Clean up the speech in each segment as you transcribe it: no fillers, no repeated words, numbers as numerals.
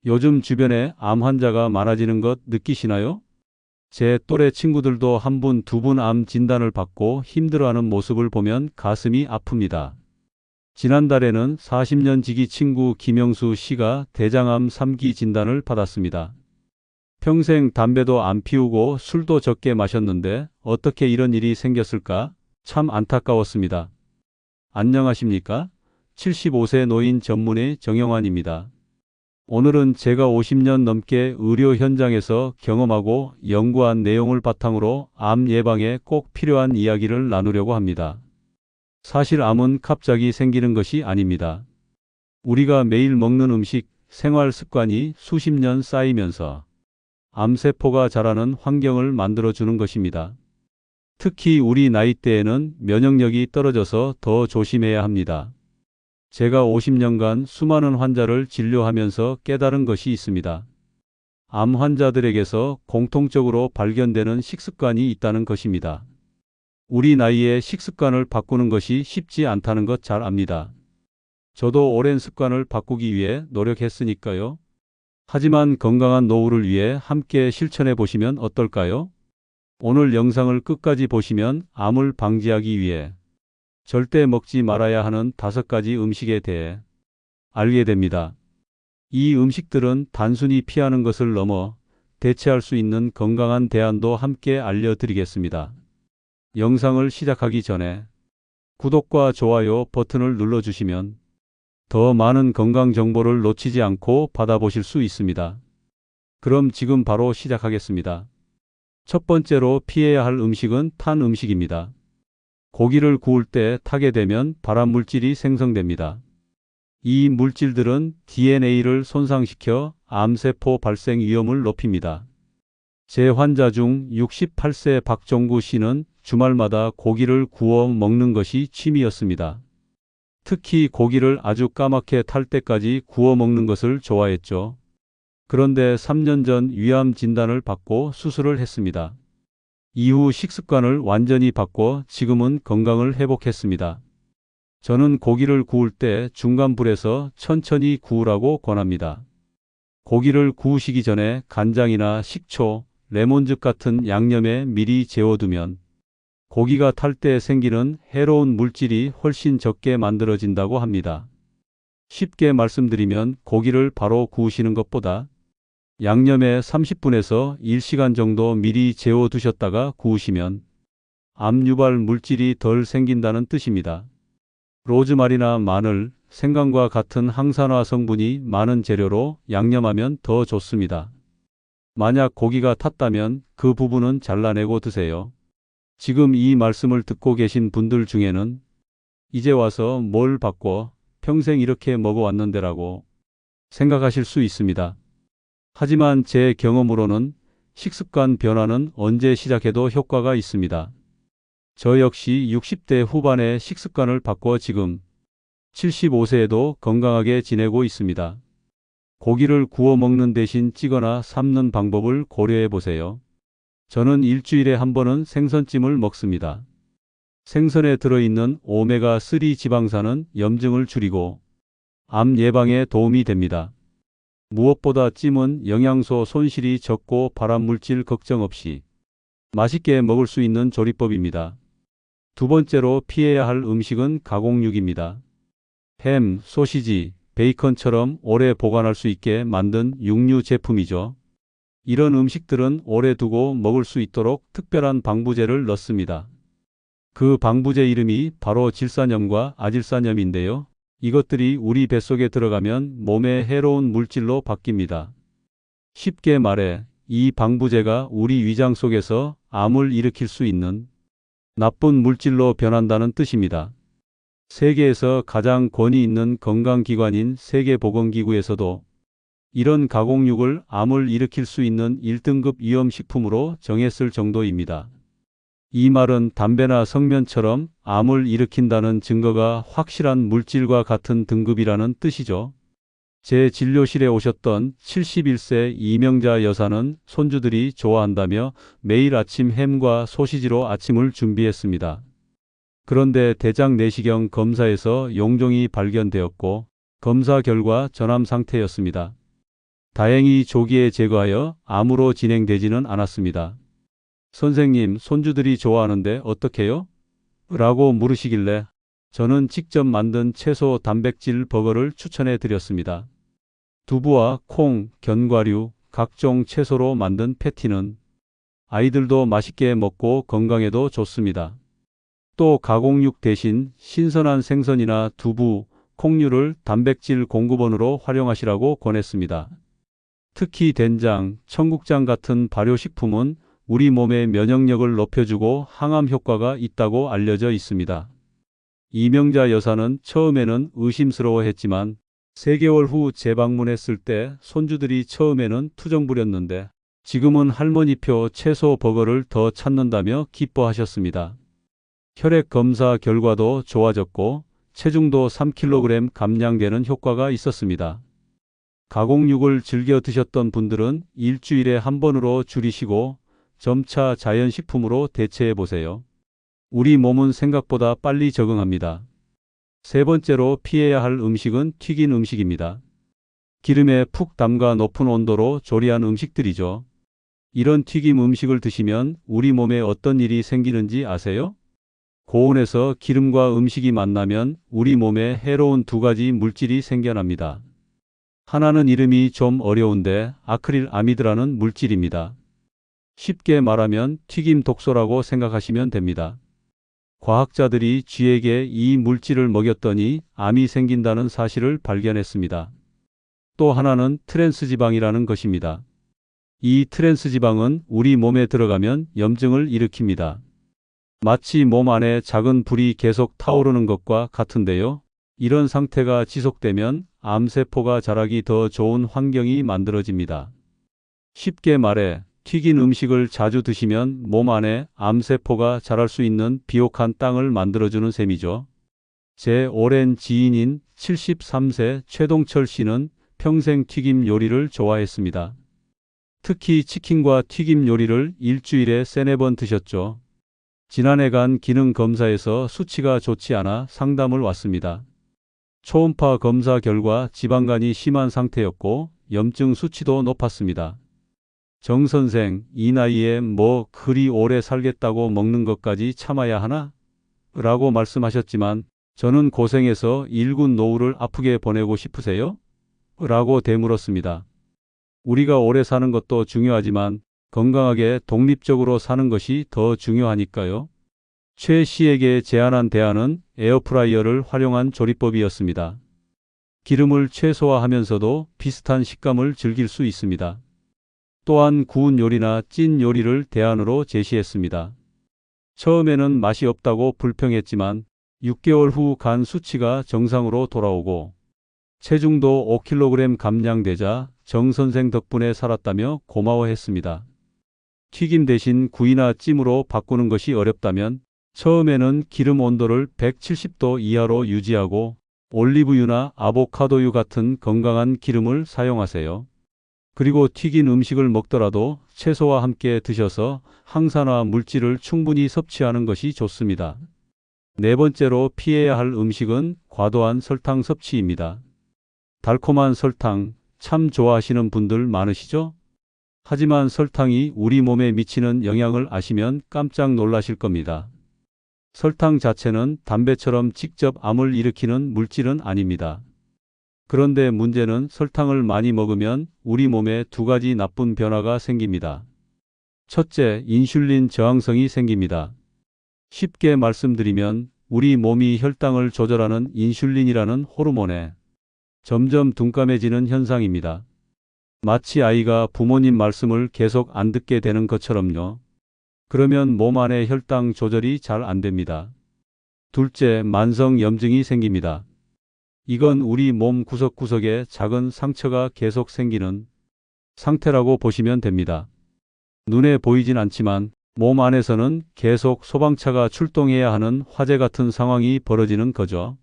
요즘 주변에 암 환자가 많아지는 것 느끼시나요? 제 또래 친구들도 한 분, 두 분 암 진단을 받고 힘들어하는 모습을 보면 가슴이 아픕니다. 지난달에는 40년 지기 친구 김영수 씨가 대장암 3기 진단을 받았습니다. 평생 담배도 안 피우고 술도 적게 마셨는데 어떻게 이런 일이 생겼을까? 참 안타까웠습니다. 안녕하십니까? 75세 노인 전문의 정영환입니다. 오늘은 제가 50년 넘게 의료 현장에서 경험하고 연구한 내용을 바탕으로 암 예방에 꼭 필요한 이야기를 나누려고 합니다. 사실 암은 갑자기 생기는 것이 아닙니다. 우리가 매일 먹는 음식, 생활 습관이 수십 년 쌓이면서 암세포가 자라는 환경을 만들어주는 것입니다. 특히 우리 나이대에는 면역력이 떨어져서 더 조심해야 합니다. 제가 50년간 수많은 환자를 진료하면서 깨달은 것이 있습니다. 암 환자들에게서 공통적으로 발견되는 식습관이 있다는 것입니다. 우리 나이에 식습관을 바꾸는 것이 쉽지 않다는 것 잘 압니다. 저도 오랜 습관을 바꾸기 위해 노력했으니까요. 하지만 건강한 노후를 위해 함께 실천해 보시면 어떨까요? 오늘 영상을 끝까지 보시면 암을 방지하기 위해 절대 먹지 말아야 하는 5가지 음식에 대해 알게 됩니다. 이 음식들은 단순히 피하는 것을 넘어 대체할 수 있는 건강한 대안도 함께 알려드리겠습니다. 영상을 시작하기 전에 구독과 좋아요 버튼을 눌러주시면 더 많은 건강 정보를 놓치지 않고 받아보실 수 있습니다. 그럼 지금 바로 시작하겠습니다. 첫 번째로 피해야 할 음식은 탄 음식입니다. 고기를 구울 때 타게 되면 발암 물질이 생성됩니다. 이 물질들은 DNA를 손상시켜 암세포 발생 위험을 높입니다. 제 환자 중 68세 박종구 씨는 주말마다 고기를 구워 먹는 것이 취미였습니다. 특히 고기를 아주 까맣게 탈 때까지 구워 먹는 것을 좋아했죠. 그런데 3년 전 위암 진단을 받고 수술을 했습니다. 이후 식습관을 완전히 바꿔 지금은 건강을 회복했습니다. 저는 고기를 구울 때 중간 불에서 천천히 구우라고 권합니다. 고기를 구우시기 전에 간장이나 식초, 레몬즙 같은 양념에 미리 재워두면 고기가 탈 때 생기는 해로운 물질이 훨씬 적게 만들어진다고 합니다. 쉽게 말씀드리면 고기를 바로 구우시는 것보다 양념에 30분에서 1시간 정도 미리 재워두셨다가 구우시면 암 유발 물질이 덜 생긴다는 뜻입니다. 로즈마리나 마늘, 생강과 같은 항산화 성분이 많은 재료로 양념하면 더 좋습니다. 만약 고기가 탔다면 그 부분은 잘라내고 드세요. 지금 이 말씀을 듣고 계신 분들 중에는 이제 와서 뭘 바꿔 평생 이렇게 먹어왔는데라고 생각하실 수 있습니다. 하지만 제 경험으로는 식습관 변화는 언제 시작해도 효과가 있습니다. 저 역시 60대 후반에 식습관을 바꿔 지금 75세에도 건강하게 지내고 있습니다. 고기를 구워 먹는 대신 찌거나 삶는 방법을 고려해 보세요. 저는 일주일에 한 번은 생선찜을 먹습니다. 생선에 들어있는 오메가3 지방산은 염증을 줄이고 암 예방에 도움이 됩니다. 무엇보다 찜은 영양소 손실이 적고 발암물질 걱정 없이 맛있게 먹을 수 있는 조리법입니다. 두 번째로 피해야 할 음식은 가공육입니다. 햄, 소시지, 베이컨처럼 오래 보관할 수 있게 만든 육류 제품이죠. 이런 음식들은 오래 두고 먹을 수 있도록 특별한 방부제를 넣습니다. 그 방부제 이름이 바로 질산염과 아질산염인데요. 이것들이 우리 뱃속에 들어가면 몸에 해로운 물질로 바뀝니다. 쉽게 말해 이 방부제가 우리 위장 속에서 암을 일으킬 수 있는 나쁜 물질로 변한다는 뜻입니다. 세계에서 가장 권위 있는 건강기관인 세계보건기구에서도 이런 가공육을 암을 일으킬 수 있는 1등급 위험식품으로 정했을 정도입니다. 이 말은 담배나 성면처럼 암을 일으킨다는 증거가 확실한 물질과 같은 등급이라는 뜻이죠. 제 진료실에 오셨던 71세 이명자 여사는 손주들이 좋아한다며 매일 아침 햄과 소시지로 아침을 준비했습니다. 그런데 대장 내시경 검사에서 용종이 발견되었고 검사 결과 전암 상태였습니다. 다행히 조기에 제거하여 암으로 진행되지는 않았습니다. 선생님, 손주들이 좋아하는데 어떡해요? 라고 물으시길래 저는 직접 만든 채소 단백질 버거를 추천해 드렸습니다. 두부와 콩, 견과류, 각종 채소로 만든 패티는 아이들도 맛있게 먹고 건강에도 좋습니다. 또 가공육 대신 신선한 생선이나 두부, 콩류를 단백질 공급원으로 활용하시라고 권했습니다. 특히 된장, 청국장 같은 발효식품은 우리 몸의 면역력을 높여주고 항암 효과가 있다고 알려져 있습니다. 이명자 여사는 처음에는 의심스러워했지만 3개월 후 재방문했을 때 손주들이 처음에는 투정 부렸는데 지금은 할머니표 채소 버거를 더 찾는다며 기뻐하셨습니다. 혈액 검사 결과도 좋아졌고 체중도 3kg 감량되는 효과가 있었습니다. 가공육을 즐겨 드셨던 분들은 일주일에 한 번으로 줄이시고 점차 자연식품으로 대체해 보세요. 우리 몸은 생각보다 빨리 적응합니다. 세 번째로 피해야 할 음식은 튀긴 음식입니다. 기름에 푹 담가 높은 온도로 조리한 음식들이죠. 이런 튀김 음식을 드시면 우리 몸에 어떤 일이 생기는지 아세요? 고온에서 기름과 음식이 만나면 우리 몸에 해로운 2가지 물질이 생겨납니다. 하나는 이름이 좀 어려운데 아크릴아미드라는 물질입니다. 쉽게 말하면 튀김 독소라고 생각하시면 됩니다. 과학자들이 쥐에게 이 물질을 먹였더니 암이 생긴다는 사실을 발견했습니다. 또 하나는 트랜스지방이라는 것입니다. 이 트랜스지방은 우리 몸에 들어가면 염증을 일으킵니다. 마치 몸 안에 작은 불이 계속 타오르는 것과 같은데요. 이런 상태가 지속되면 암세포가 자라기 더 좋은 환경이 만들어집니다. 쉽게 말해 튀긴 음식을 자주 드시면 몸 안에 암세포가 자랄 수 있는 비옥한 땅을 만들어주는 셈이죠. 제 오랜 지인인 73세 최동철 씨는 평생 튀김 요리를 좋아했습니다. 특히 치킨과 튀김 요리를 일주일에 3-4번 드셨죠. 지난해 간 기능검사에서 수치가 좋지 않아 상담을 왔습니다. 초음파 검사 결과 지방간이 심한 상태였고 염증 수치도 높았습니다. 정 선생, 이 나이에 뭐 그리 오래 살겠다고 먹는 것까지 참아야 하나? 라고 말씀하셨지만 저는 고생해서 일군 노후를 아프게 보내고 싶으세요? 라고 되물었습니다. 우리가 오래 사는 것도 중요하지만 건강하게 독립적으로 사는 것이 더 중요하니까요. 최 씨에게 제안한 대안은 에어프라이어를 활용한 조리법이었습니다. 기름을 최소화하면서도 비슷한 식감을 즐길 수 있습니다. 또한 구운 요리나 찐 요리를 대안으로 제시했습니다. 처음에는 맛이 없다고 불평했지만 6개월 후 간 수치가 정상으로 돌아오고 체중도 5kg 감량되자 정 선생 덕분에 살았다며 고마워했습니다. 튀김 대신 구이나 찜으로 바꾸는 것이 어렵다면 처음에는 기름 온도를 170도 이하로 유지하고 올리브유나 아보카도유 같은 건강한 기름을 사용하세요. 그리고 튀긴 음식을 먹더라도 채소와 함께 드셔서 항산화 물질을 충분히 섭취하는 것이 좋습니다. 네 번째로 피해야 할 음식은 과도한 설탕 섭취입니다. 달콤한 설탕 참 좋아하시는 분들 많으시죠? 하지만 설탕이 우리 몸에 미치는 영향을 아시면 깜짝 놀라실 겁니다. 설탕 자체는 담배처럼 직접 암을 일으키는 물질은 아닙니다. 그런데 문제는 설탕을 많이 먹으면 우리 몸에 2가지 나쁜 변화가 생깁니다. 첫째, 인슐린 저항성이 생깁니다. 쉽게 말씀드리면 우리 몸이 혈당을 조절하는 인슐린이라는 호르몬에 점점 둔감해지는 현상입니다. 마치 아이가 부모님 말씀을 계속 안 듣게 되는 것처럼요. 그러면 몸 안의 혈당 조절이 잘 안 됩니다. 둘째, 만성 염증이 생깁니다. 이건 우리 몸 구석구석에 작은 상처가 계속 생기는 상태라고 보시면 됩니다. 눈에 보이진 않지만 몸 안에서는 계속 소방차가 출동해야 하는 화재 같은 상황이 벌어지는 거죠.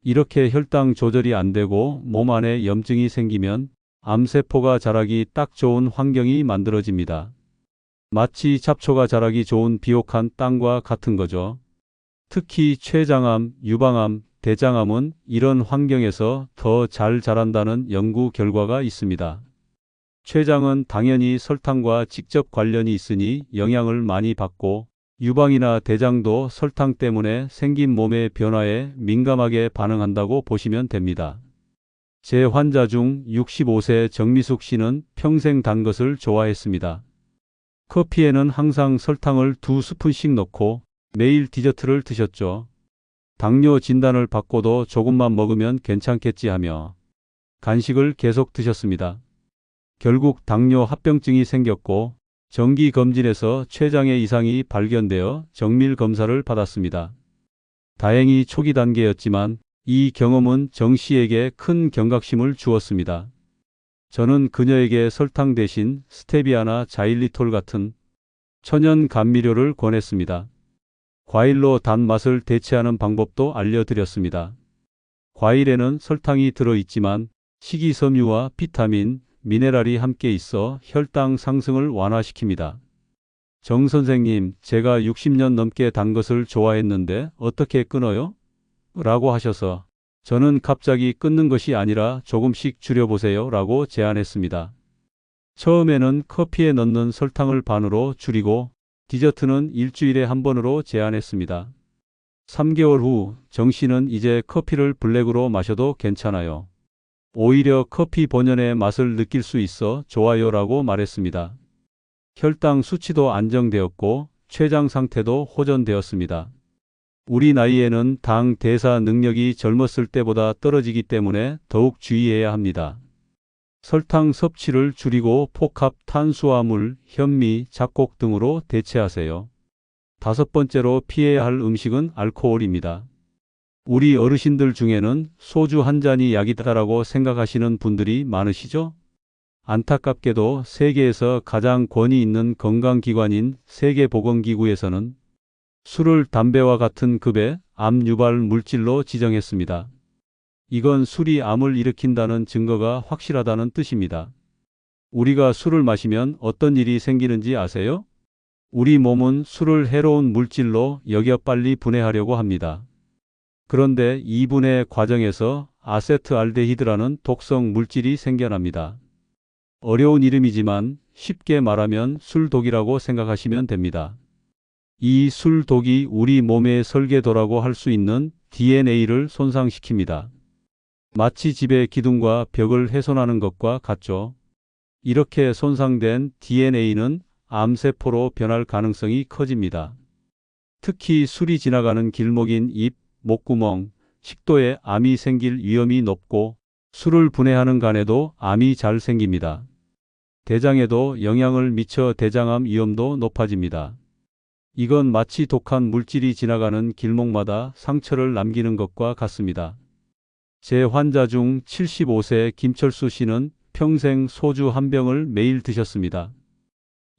이렇게 혈당 조절이 안 되고 몸 안에 염증이 생기면 암세포가 자라기 딱 좋은 환경이 만들어집니다. 마치 잡초가 자라기 좋은 비옥한 땅과 같은 거죠. 특히 췌장암, 유방암, 대장암은 이런 환경에서 더 잘 자란다는 연구 결과가 있습니다. 췌장은 당연히 설탕과 직접 관련이 있으니 영향을 많이 받고 유방이나 대장도 설탕 때문에 생긴 몸의 변화에 민감하게 반응한다고 보시면 됩니다. 제 환자 중 65세 정미숙 씨는 평생 단 것을 좋아했습니다. 커피에는 항상 설탕을 2스푼씩 넣고 매일 디저트를 드셨죠. 당뇨 진단을 받고도 조금만 먹으면 괜찮겠지 하며 간식을 계속 드셨습니다. 결국 당뇨 합병증이 생겼고 정기 검진에서 췌장에 이상이 발견되어 정밀 검사를 받았습니다. 다행히 초기 단계였지만 이 경험은 정 씨에게 큰 경각심을 주었습니다. 저는 그녀에게 설탕 대신 스테비아나 자일리톨 같은 천연 감미료를 권했습니다. 과일로 단맛을 대체하는 방법도 알려드렸습니다. 과일에는 설탕이 들어있지만 식이섬유와 비타민, 미네랄이 함께 있어 혈당 상승을 완화시킵니다. 정 선생님, 제가 60년 넘게 단 것을 좋아했는데 어떻게 끊어요? 라고 하셔서 저는 갑자기 끊는 것이 아니라 조금씩 줄여보세요 라고 제안했습니다. 처음에는 커피에 넣는 설탕을 반으로 줄이고 디저트는 일주일에 한 번으로 제한했습니다. 3개월 후 정 씨는 이제 커피를 블랙으로 마셔도 괜찮아요. 오히려 커피 본연의 맛을 느낄 수 있어 좋아요 라고 말했습니다. 혈당 수치도 안정되었고 췌장 상태도 호전되었습니다. 우리 나이에는 당 대사 능력이 젊었을 때보다 떨어지기 때문에 더욱 주의해야 합니다. 설탕 섭취를 줄이고 복합 탄수화물, 현미, 잡곡 등으로 대체하세요. 5번째로 피해야 할 음식은 알코올입니다. 우리 어르신들 중에는 소주 한 잔이 약이다라고 생각하시는 분들이 많으시죠? 안타깝게도 세계에서 가장 권위 있는 건강기관인 세계보건기구에서는 술을 담배와 같은 급의 암 유발 물질로 지정했습니다. 이건 술이 암을 일으킨다는 증거가 확실하다는 뜻입니다. 우리가 술을 마시면 어떤 일이 생기는지 아세요? 우리 몸은 술을 해로운 물질로 여겨 빨리 분해하려고 합니다. 그런데 이 분해 과정에서 아세트알데히드라는 독성 물질이 생겨납니다. 어려운 이름이지만 쉽게 말하면 술독이라고 생각하시면 됩니다. 이 술독이 우리 몸의 설계도라고 할 수 있는 DNA를 손상시킵니다. 마치 집의 기둥과 벽을 훼손하는 것과 같죠. 이렇게 손상된 DNA는 암세포로 변할 가능성이 커집니다. 특히 술이 지나가는 길목인 입, 목구멍, 식도에 암이 생길 위험이 높고 술을 분해하는 간에도 암이 잘 생깁니다. 대장에도 영향을 미쳐 대장암 위험도 높아집니다. 이건 마치 독한 물질이 지나가는 길목마다 상처를 남기는 것과 같습니다. 제 환자 중 75세 김철수 씨는 평생 소주 한 병을 매일 드셨습니다.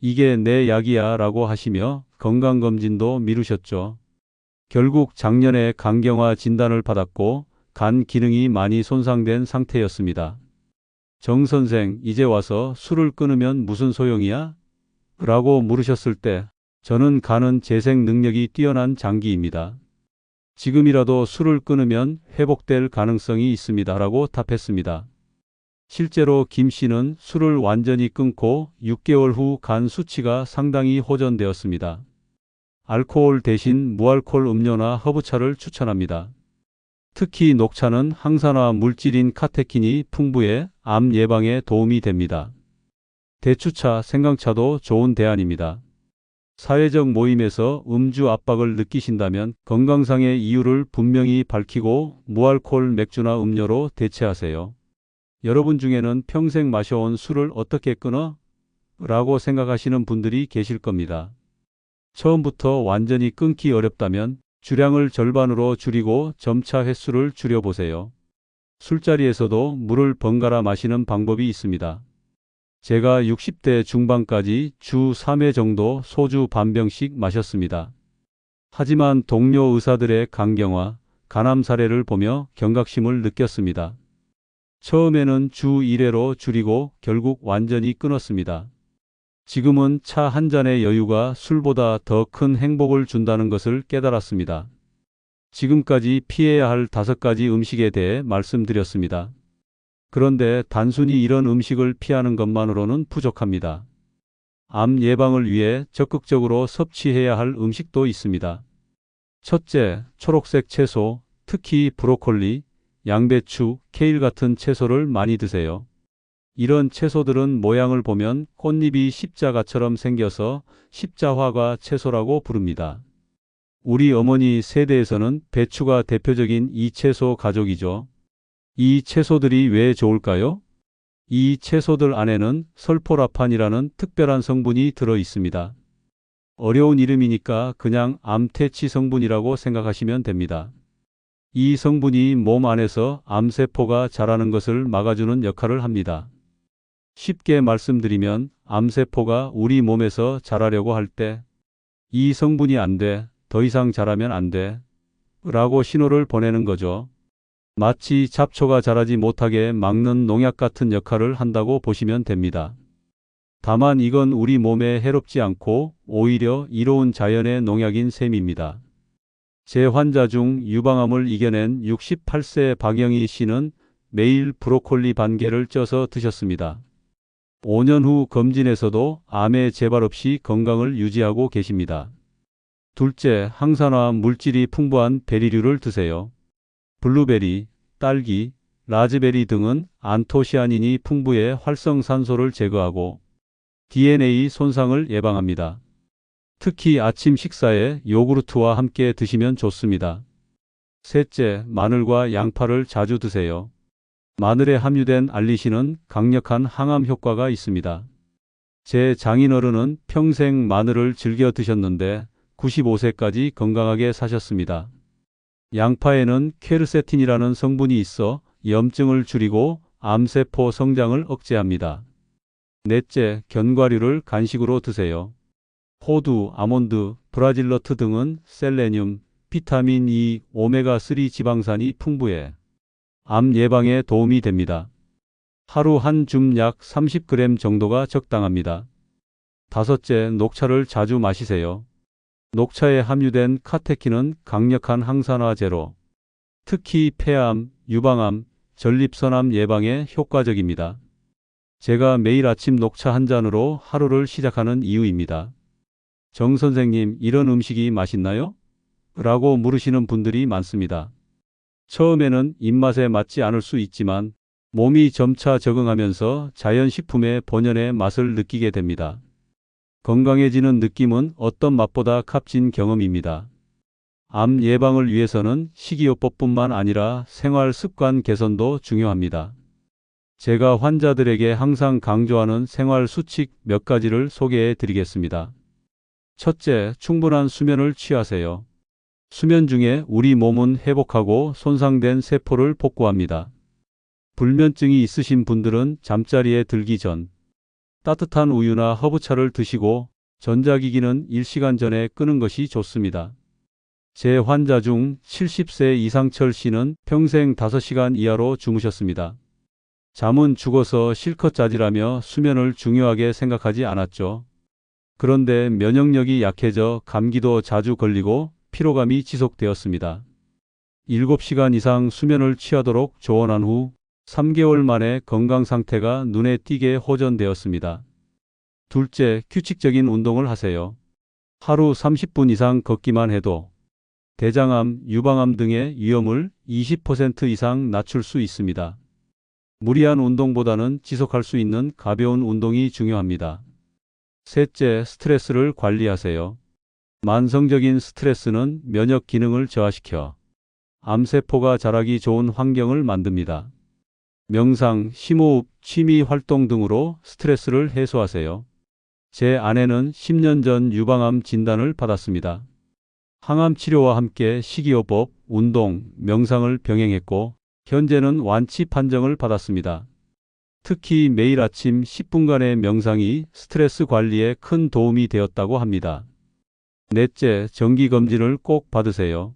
이게 내 약이야 라고 하시며 건강검진도 미루셨죠. 결국 작년에 간경화 진단을 받았고 간 기능이 많이 손상된 상태였습니다. 정 선생, 이제 와서 술을 끊으면 무슨 소용이야? 라고 물으셨을 때 저는 간은 재생 능력이 뛰어난 장기입니다. 지금이라도 술을 끊으면 회복될 가능성이 있습니다. 라고 답했습니다. 실제로 김 씨는 술을 완전히 끊고 6개월 후 간 수치가 상당히 호전되었습니다. 알코올 대신 무알콜 음료나 허브차를 추천합니다. 특히 녹차는 항산화 물질인 카테킨이 풍부해 암 예방에 도움이 됩니다. 대추차, 생강차도 좋은 대안입니다. 사회적 모임에서 음주 압박을 느끼신다면 건강상의 이유를 분명히 밝히고 무알콜 맥주나 음료로 대체하세요. 여러분 중에는 평생 마셔온 술을 어떻게 끊어? 라고 생각하시는 분들이 계실 겁니다. 처음부터 완전히 끊기 어렵다면 주량을 절반으로 줄이고 점차 횟수를 줄여보세요. 술자리에서도 물을 번갈아 마시는 방법이 있습니다. 제가 60대 중반까지 주 3회 정도 소주 반병씩 마셨습니다. 하지만 동료 의사들의 간경화, 간암 사례를 보며 경각심을 느꼈습니다. 처음에는 주 1회로 줄이고 결국 완전히 끊었습니다. 지금은 차 한 잔의 여유가 술보다 더 큰 행복을 준다는 것을 깨달았습니다. 지금까지 피해야 할 5가지 음식에 대해 말씀드렸습니다. 그런데 단순히 이런 음식을 피하는 것만으로는 부족합니다. 암 예방을 위해 적극적으로 섭취해야 할 음식도 있습니다. 첫째, 초록색 채소, 특히 브로콜리, 양배추, 케일 같은 채소를 많이 드세요. 이런 채소들은 모양을 보면 꽃잎이 십자가처럼 생겨서 십자화과 채소라고 부릅니다. 우리 어머니 세대에서는 배추가 대표적인 이 채소 가족이죠. 이 채소들이 왜 좋을까요? 이 채소들 안에는 설포라판이라는 특별한 성분이 들어 있습니다. 어려운 이름이니까 그냥 암퇴치 성분이라고 생각하시면 됩니다. 이 성분이 몸 안에서 암세포가 자라는 것을 막아주는 역할을 합니다. 쉽게 말씀드리면 암세포가 우리 몸에서 자라려고 할 때 이 성분이 안 돼, 더 이상 자라면 안 돼, 라고 신호를 보내는 거죠. 마치 잡초가 자라지 못하게 막는 농약 같은 역할을 한다고 보시면 됩니다. 다만 이건 우리 몸에 해롭지 않고 오히려 이로운 자연의 농약인 셈입니다. 제 환자 중 유방암을 이겨낸 68세 박영희 씨는 매일 브로콜리 반 개를 쪄서 드셨습니다. 5년 후 검진에서도 암의 재발 없이 건강을 유지하고 계십니다. 둘째, 항산화 물질이 풍부한 베리류를 드세요. 블루베리, 딸기, 라즈베리 등은 안토시아닌이 풍부해 활성산소를 제거하고 DNA 손상을 예방합니다. 특히 아침 식사에 요구르트와 함께 드시면 좋습니다. 셋째, 마늘과 양파를 자주 드세요. 마늘에 함유된 알리신은 강력한 항암 효과가 있습니다. 제 장인어른은 평생 마늘을 즐겨 드셨는데 95세까지 건강하게 사셨습니다. 양파에는 퀘르세틴이라는 성분이 있어 염증을 줄이고 암세포 성장을 억제합니다. 넷째, 견과류를 간식으로 드세요. 호두, 아몬드, 브라질너트 등은 셀레늄, 비타민 E, 오메가3 지방산이 풍부해 암 예방에 도움이 됩니다. 하루 한 줌 약 30g 정도가 적당합니다. 다섯째, 녹차를 자주 마시세요. 녹차에 함유된 카테킨은 강력한 항산화제로 특히 폐암, 유방암, 전립선암 예방에 효과적입니다. 제가 매일 아침 녹차 한 잔으로 하루를 시작하는 이유입니다. 정 선생님, 이런 음식이 맛있나요? 라고 물으시는 분들이 많습니다. 처음에는 입맛에 맞지 않을 수 있지만 몸이 점차 적응하면서 자연식품의 본연의 맛을 느끼게 됩니다. 건강해지는 느낌은 어떤 맛보다 값진 경험입니다. 암 예방을 위해서는 식이요법뿐만 아니라 생활 습관 개선도 중요합니다. 제가 환자들에게 항상 강조하는 생활 수칙 몇 가지를 소개해 드리겠습니다. 첫째, 충분한 수면을 취하세요. 수면 중에 우리 몸은 회복하고 손상된 세포를 복구합니다. 불면증이 있으신 분들은 잠자리에 들기 전 따뜻한 우유나 허브차를 드시고 전자기기는 1시간 전에 끄는 것이 좋습니다. 제 환자 중 70세 이상철 씨는 평생 5시간 이하로 주무셨습니다. 잠은 죽어서 실컷 자지라며 수면을 중요하게 생각하지 않았죠. 그런데 면역력이 약해져 감기도 자주 걸리고 피로감이 지속되었습니다. 7시간 이상 수면을 취하도록 조언한 후 3개월 만에 건강 상태가 눈에 띄게 호전되었습니다. 둘째, 규칙적인 운동을 하세요. 하루 30분 이상 걷기만 해도 대장암, 유방암 등의 위험을 20% 이상 낮출 수 있습니다. 무리한 운동보다는 지속할 수 있는 가벼운 운동이 중요합니다. 셋째, 스트레스를 관리하세요. 만성적인 스트레스는 면역 기능을 저하시켜 암세포가 자라기 좋은 환경을 만듭니다. 명상, 심호흡, 취미 활동 등으로 스트레스를 해소하세요. 제 아내는 10년 전 유방암 진단을 받았습니다. 항암 치료와 함께 식이요법, 운동, 명상을 병행했고 현재는 완치 판정을 받았습니다. 특히 매일 아침 10분간의 명상이 스트레스 관리에 큰 도움이 되었다고 합니다. 넷째, 정기검진을 꼭 받으세요.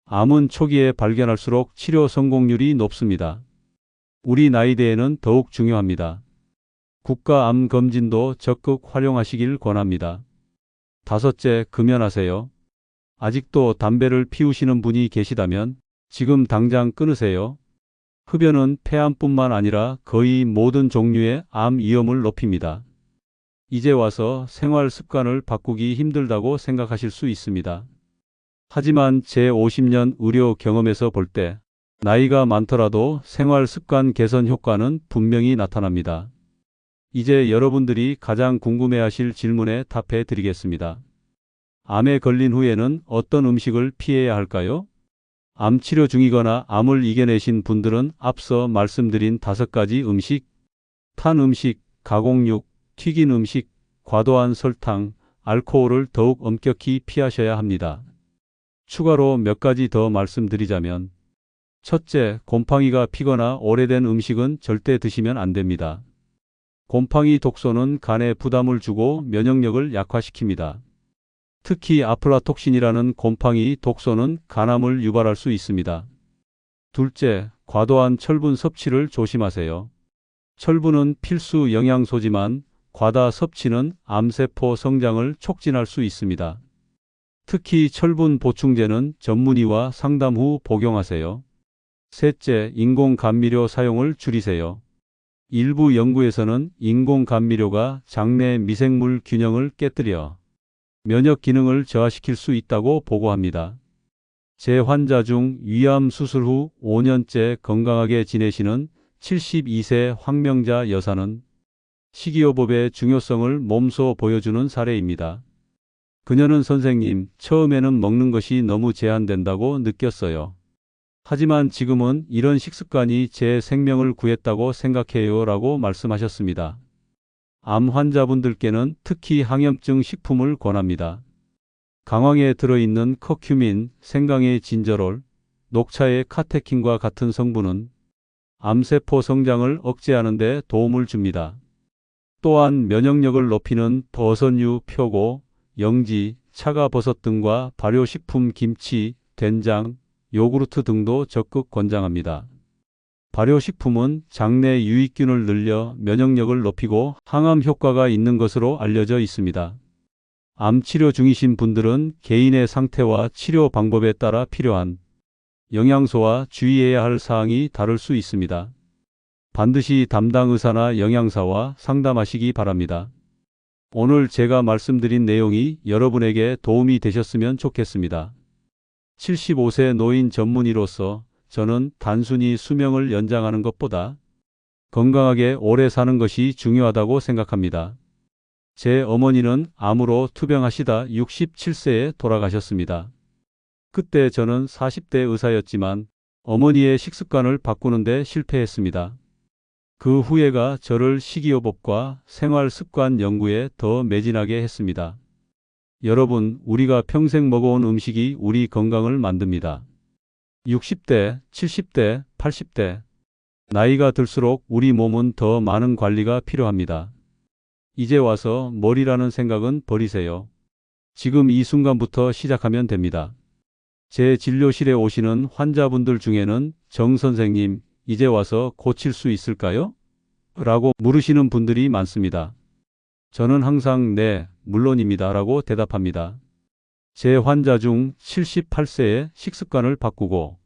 암은 초기에 발견할수록 치료 성공률이 높습니다. 우리 나이대에는 더욱 중요합니다. 국가암검진도 적극 활용하시길 권합니다. 다섯째, 금연하세요. 아직도 담배를 피우시는 분이 계시다면 지금 당장 끊으세요. 흡연은 폐암뿐만 아니라 거의 모든 종류의 암 위험을 높입니다. 이제 와서 생활 습관을 바꾸기 힘들다고 생각하실 수 있습니다. 하지만 제 50년 의료 경험에서 볼 때 나이가 많더라도 생활 습관 개선 효과는 분명히 나타납니다. 이제 여러분들이 가장 궁금해하실 질문에 답해 드리겠습니다. 암에 걸린 후에는 어떤 음식을 피해야 할까요? 암 치료 중이거나 암을 이겨내신 분들은 앞서 말씀드린 5가지 음식, 탄 음식, 가공육, 튀긴 음식, 과도한 설탕, 알코올을 더욱 엄격히 피하셔야 합니다. 추가로 몇 가지 더 말씀드리자면, 첫째, 곰팡이가 피거나 오래된 음식은 절대 드시면 안 됩니다. 곰팡이 독소는 간에 부담을 주고 면역력을 약화시킵니다. 특히 아플라톡신이라는 곰팡이 독소는 간암을 유발할 수 있습니다. 둘째, 과도한 철분 섭취를 조심하세요. 철분은 필수 영양소지만 과다 섭취는 암세포 성장을 촉진할 수 있습니다. 특히 철분 보충제는 전문의와 상담 후 복용하세요. 셋째, 인공 감미료 사용을 줄이세요. 일부 연구에서는 인공 감미료가 장내 미생물 균형을 깨뜨려 면역 기능을 저하시킬 수 있다고 보고합니다. 제 환자 중 위암 수술 후 5년째 건강하게 지내시는 72세 황명자 여사는 식이요법의 중요성을 몸소 보여주는 사례입니다. 그녀는 선생님, 처음에는 먹는 것이 너무 제한된다고 느꼈어요. 하지만 지금은 이런 식습관이 제 생명을 구했다고 생각해요 라고 말씀하셨습니다. 암 환자분들께는 특히 항염증 식품을 권합니다. 강황에 들어있는 커큐민, 생강의 진저롤, 녹차의 카테킨과 같은 성분은 암세포 성장을 억제하는 데 도움을 줍니다. 또한 면역력을 높이는 버섯류, 표고, 영지, 차가버섯 등과 발효식품 김치, 된장, 요구르트 등도 적극 권장합니다. 발효식품은 장내 유익균을 늘려 면역력을 높이고 항암 효과가 있는 것으로 알려져 있습니다. 암 치료 중이신 분들은 개인의 상태와 치료 방법에 따라 필요한 영양소와 주의해야 할 사항이 다를 수 있습니다. 반드시 담당 의사나 영양사와 상담하시기 바랍니다. 오늘 제가 말씀드린 내용이 여러분에게 도움이 되셨으면 좋겠습니다. 75세 노인 전문의로서 저는 단순히 수명을 연장하는 것보다 건강하게 오래 사는 것이 중요하다고 생각합니다. 제 어머니는 암으로 투병하시다 67세에 돌아가셨습니다. 그때 저는 40대 의사였지만 어머니의 식습관을 바꾸는 데 실패했습니다. 그 후회가 저를 식이요법과 생활습관 연구에 더 매진하게 했습니다. 여러분, 우리가 평생 먹어온 음식이 우리 건강을 만듭니다. 60대, 70대, 80대. 나이가 들수록 우리 몸은 더 많은 관리가 필요합니다. 이제 와서 머리라는 생각은 버리세요. 지금 이 순간부터 시작하면 됩니다. 제 진료실에 오시는 환자분들 중에는 정 선생님, 이제 와서 고칠 수 있을까요? 라고 물으시는 분들이 많습니다. 저는 항상 네, 물론입니다 라고 대답합니다. 제 환자 중 78세에 식습관을 바꾸고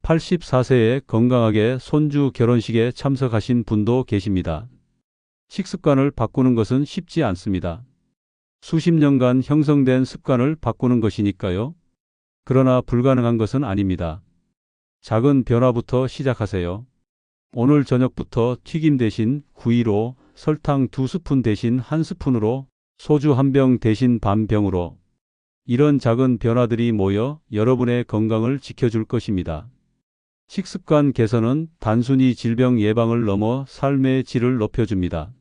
84세에 건강하게 손주 결혼식에 참석하신 분도 계십니다. 식습관을 바꾸는 것은 쉽지 않습니다. 수십 년간 형성된 습관을 바꾸는 것이니까요. 그러나 불가능한 것은 아닙니다. 작은 변화부터 시작하세요. 오늘 저녁부터 튀김 대신 구이로, 설탕 2스푼 대신 1스푼으로, 소주 1병 대신 반 병으로. 이런 작은 변화들이 모여 여러분의 건강을 지켜줄 것입니다. 식습관 개선은 단순히 질병 예방을 넘어 삶의 질을 높여줍니다.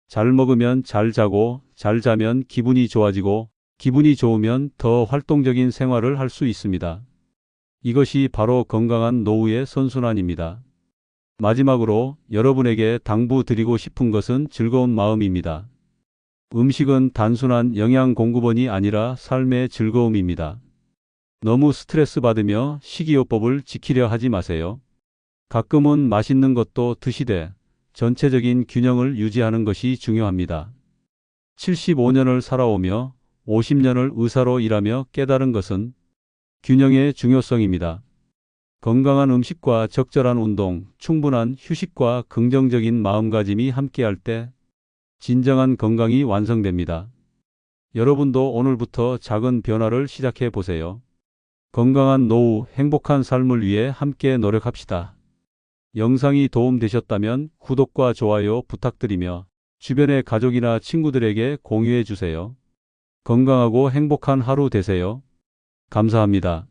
잘 먹으면 잘 자고, 잘 자면 기분이 좋아지고, 기분이 좋으면 더 활동적인 생활을 할 수 있습니다. 이것이 바로 건강한 노후의 선순환입니다. 마지막으로 여러분에게 당부드리고 싶은 것은 즐거운 마음입니다. 음식은 단순한 영양 공급원이 아니라 삶의 즐거움입니다. 너무 스트레스 받으며 식이요법을 지키려 하지 마세요. 가끔은 맛있는 것도 드시되 전체적인 균형을 유지하는 것이 중요합니다. 75년을 살아오며 50년을 의사로 일하며 깨달은 것은 균형의 중요성입니다. 건강한 음식과 적절한 운동, 충분한 휴식과 긍정적인 마음가짐이 함께할 때 진정한 건강이 완성됩니다. 여러분도 오늘부터 작은 변화를 시작해 보세요. 건강한 노후, 행복한 삶을 위해 함께 노력합시다. 영상이 도움되셨다면 구독과 좋아요 부탁드리며 주변의 가족이나 친구들에게 공유해 주세요. 건강하고 행복한 하루 되세요. 감사합니다.